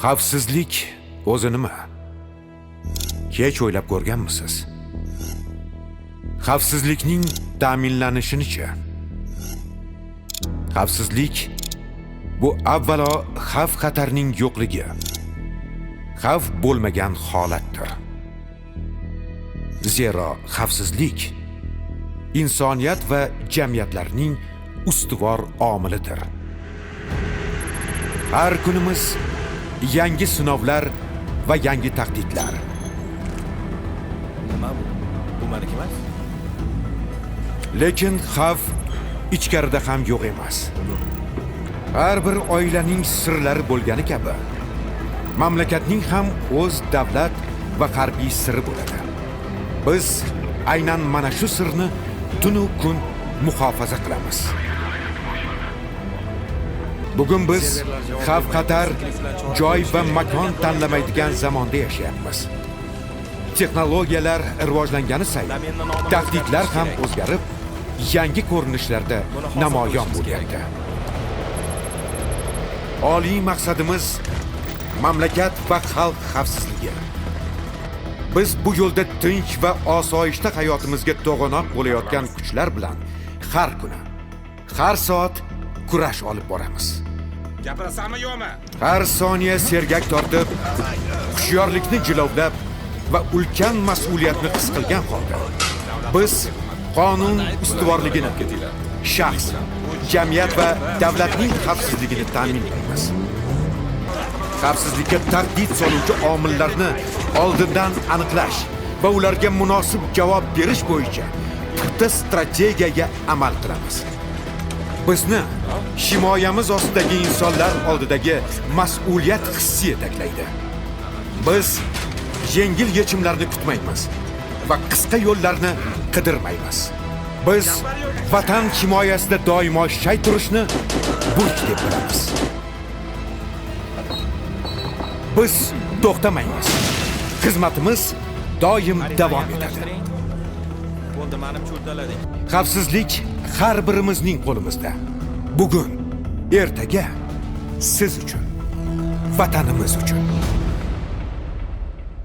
Xavfsizlik o'zi nima? Hech o'ylab ko'rganmisiz? Xavfsizlikning ta'minlanishini-chi? Xavfsizlik bu avvalo xavf-xatarning yo'qligi, xavf bo'lmagan holatdir. Zero xavfsizlik insoniyat va jamiyatlarning ustuvor omilidir. Har kunimiz yangi sinovlar va yangi tahdidlar. Nima bu? Bu meniki emas. Lekin xavf ichkarida ham yo'q emas. Har bir oilaning sirlari bo'lgani kabi, mamlakatning ham o'z davlat va harbiy siri bo'ladi. Biz aynan mana shu sirni tunu kun muhofaza qilamiz. Bugun biz xavf-xatar, joy va makon tanlamaydigan zamonda yashayapmiz. Texnologiyalar rivojlangani sayin tahdidlar ham o'zgarib, yangi ko'rinishlarda namoyon bo'lyapti. Oliy maqsadimiz mamlakat va xalq xavfsizligi. Biz bu yo'lda tinch va osoyishta hayotimizga to'g'anoq bo'layotgan kuchlar bilan har kuni, har soat kurash olib boramiz. Gapirasanmi yo'qmi? Har soniya sergak tortib, hushyorlikni jilovlab va ulkan mas'uliyatni his qilgan holda biz qonun ustuvorligini, shaxs, jamiyat va davlatning xavfsizligini ta'minlaymiz. Xavfsizlikka tahdid soluvchi omillarni oldindan aniqlash va ularga munosib javob berish bo'yicha puxta strategiyaga amal qilamiz. Bizni himoyamiz ostidagi insonlar oldidagi mas'uliyat hissi yetaklaydi. Biz yengil yechimlarni kutmaymiz va qisqa yo'llarni qidirmaymiz. Biz vatan himoyasida doimo shay turishni burch deb bilamiz. Biz to'xtamaymiz. Xizmatimiz doim davom etadi. Bo'ldi, menimcha uddalading. Xavfsizlik har birimizning qo'limizda. Bugun, ertaga siz uchun, vatanimiz uchun.